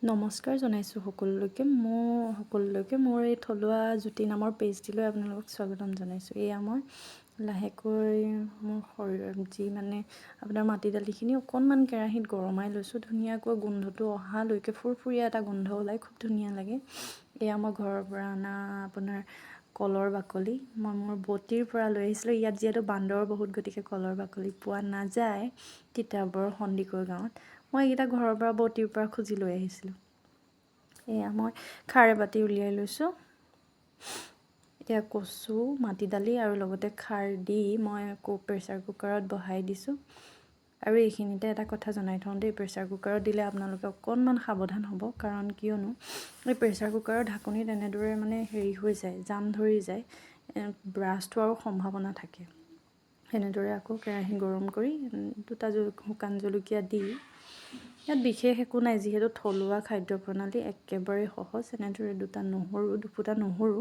নমস্কাৰ জনাইছোঁ সকলোলৈকে মোৰ এই থলুৱা জ্যোতি নামৰ পেজটিলৈ আপোনালোকক স্বাগতম জনাইছোঁ। এয়া মই লাহেকৈ মোৰ শৰীৰ যি মানে আপোনাৰ মাটি দালিখিনি অকণমান কেৰাহীত গৰমাই লৈছোঁ। ধুনীয়াকৈ গোন্ধটো অহালৈকে ফুৰফুৰীয়া এটা গোন্ধ ওলাই খুব ধুনীয়া লাগে। এয়া মই ঘৰৰ পৰা অনা আপোনাৰ কলৰ বাকলি মই মোৰ বটিৰ পৰা লৈ আহিছিলোঁ। ইয়াত যিহেতু বান্দৰ বহুত, গতিকে কলৰ বাকলি পোৱা নাযায় তিতাবৰ সন্দিকৈ গাঁৱত। মই এইকেইটা ঘৰৰ পৰা বটিৰ পৰা খুজি লৈ আহিছিলোঁ। এয়া মই খাৰ এবাতি উলিয়াই লৈছোঁ। এয়া কচু, মাটি দালি আৰু লগতে খাৰ দি মই প্ৰেছাৰ কুকাৰত বহাই দিছোঁ। আৰু এইখিনিতে এটা কথা জনাই থওঁ দেই, প্ৰেছাৰ কুকাৰত দিলে আপোনালোকে অকণমান সাৱধান হ'ব। কাৰণ কিয়নো এই প্ৰেছাৰ কুকাৰৰ ঢাকনিত এনেদৰে মানে হেৰি হৈ যায়, জাম ধৰি যায়, ব্ৰাষ্ট হোৱাৰো সম্ভাৱনা থাকে। সেনেদৰে আকৌ কেৰাহী গৰম কৰি দুটা শুকান জলকীয়া দি, ইয়াত বিশেষ একো নাই যিহেতু থলুৱা খাদ্য প্ৰণালী একেবাৰে সহজ। এনেদৰে দুফুটা নহৰু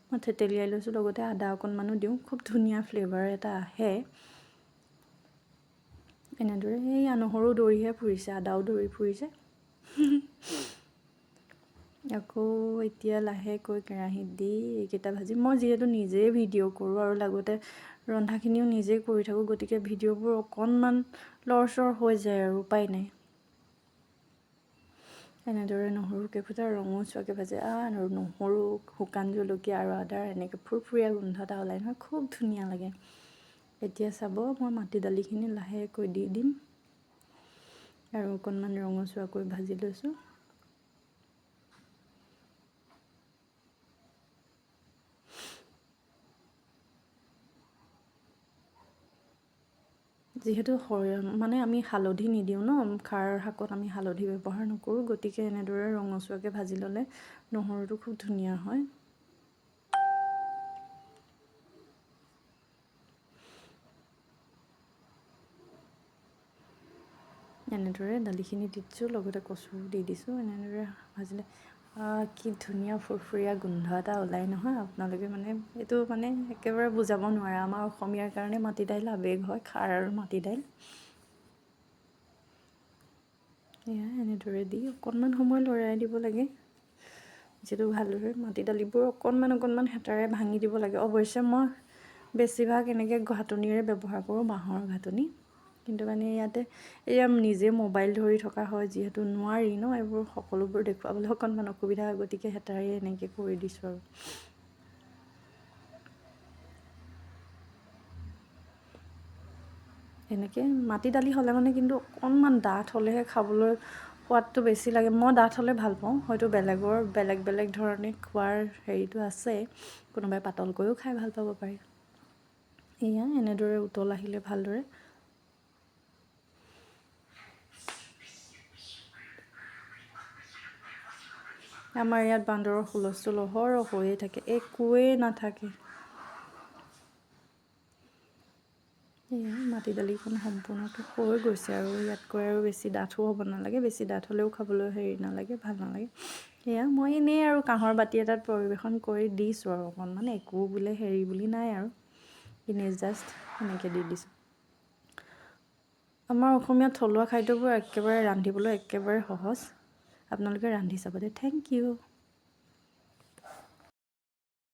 মই থেতেলিয়াই লৈছোঁ, লগতে আদা অকণমানো দিওঁ, খুব ধুনীয়া ফ্লেভাৰ এটা আহে। এনেদৰে এই নহৰু দৌৰিহে ফুৰিছে, আদাও দৌৰি ফুৰিছে। আকৌ এতিয়া লাহেকৈ কেৰাহীত দি এইকেইটা ভাজি, মই যিহেতু নিজেই ভিডিঅ' কৰোঁ আৰু লগতে ৰন্ধাখিনিও নিজেই কৰি থাকোঁ, গতিকে ভিডিঅ'বোৰ অকণমান লৰচৰ হৈ যায় আৰু উপায় নাই। এনেদৰে নহৰু কেইফুটা ৰঙচুৱাকৈ ভাজে আৰু নহৰু, শুকান জলকীয়া আৰু আদাৰ এনেকৈ ফুৰফুৰীয়া গোন্ধ এটা ওলাই নহয়, খুব ধুনীয়া লাগে। এতিয়া চাব, মই মাটি দালিখিনি লাহেকৈ দি দিম আৰু অকণমান ৰঙচুৱাকৈ ভাজি লৈছোঁ। যিহেতু মানে আমি হালধি নিদিওঁ ন, খাৰ শাকত আমি হালধি ব্যৱহাৰ নকৰোঁ, গতিকে এনেদৰে ৰঙচুৱাকৈ ভাজি ল'লে নহৰুটো খুব ধুনীয়া হয়। এনেদৰে দালিখিনি দি দিছোঁ, লগতে কচু দি দিছোঁ। এনেদৰে ভাজিলে কি ধুনীয়া ফুৰফুৰীয়া গোন্ধ এটা ওলাই নহয়। আপোনালোকে মানে এইটো মানে একেবাৰে বুজাব নোৱাৰে। আমাৰ অসমীয়াৰ কাৰণে মাটি দাইল আৱেগ হয়, খাৰ আৰু মাটি দাইল। এয়া এনেদৰে দি অকণমান সময় লৰাই দিব লাগে, যিহেতু ভালদৰে মাটি দালিবোৰ অকণমান হেতাৰে ভাঙি দিব লাগে। অৱশ্যে মই বেছিভাগ এনেকৈ ঘাটনিৰে ব্যৱহাৰ কৰোঁ, বাঁহৰ ঘাটনি। কিন্তু মানে ইয়াতে এয়া নিজে মোবাইল ধৰি থকা হয়, যিহেতু নোৱাৰি ন এইবোৰ সকলোবোৰ দেখুৱাবলৈ অকণমান অসুবিধা হয়, গতিকে হেতাৰে এনেকৈ কৰি দিছোঁ আৰু। এনেকৈ মাটি দালি হ'লে মানে কিন্তু অকণমান ডাঠ হ'লেহে খাবলৈ সোৱাদটো বেছি লাগে। মই ডাঠ হ'লে ভাল পাওঁ, হয়তো বেলেগ ধৰণে খোৱাৰ হেৰিটো আছে, কোনোবাই পাতলকৈও খাই ভাল পাব পাৰে। এয়া এনেদৰে উতল আহিলে ভালদৰে আমাৰ ইয়াত বান্দৰৰ হুলস্থুল অহৰহ হৈয়ে থাকে, একোৱেই নাথাকে। এয়া মাটি দালিখন সম্পূৰ্ণকৈ হৈ গৈছে আৰু ইয়াতকৈ আৰু বেছি ডাঠো হ'ব নালাগে, বেছি ডাঠ হ'লেও খাবলৈ ভাল নালাগে। এয়া মই এনেই আৰু কাঁহৰ বাতি এটাত পৰিৱেশন কৰি দিছোঁ আৰু অকণমান, একো বোলে হেৰি বুলি নাই আৰু, এনেই জাষ্ট সেনেকৈ দি দিছোঁ। আমাৰ অসমীয়া থলুৱা খাদ্যবোৰ একেবাৰে ৰান্ধিবলৈ একেবাৰে সহজ। আপোনালোকে ৰান্ধি চাব দেই। Thank U.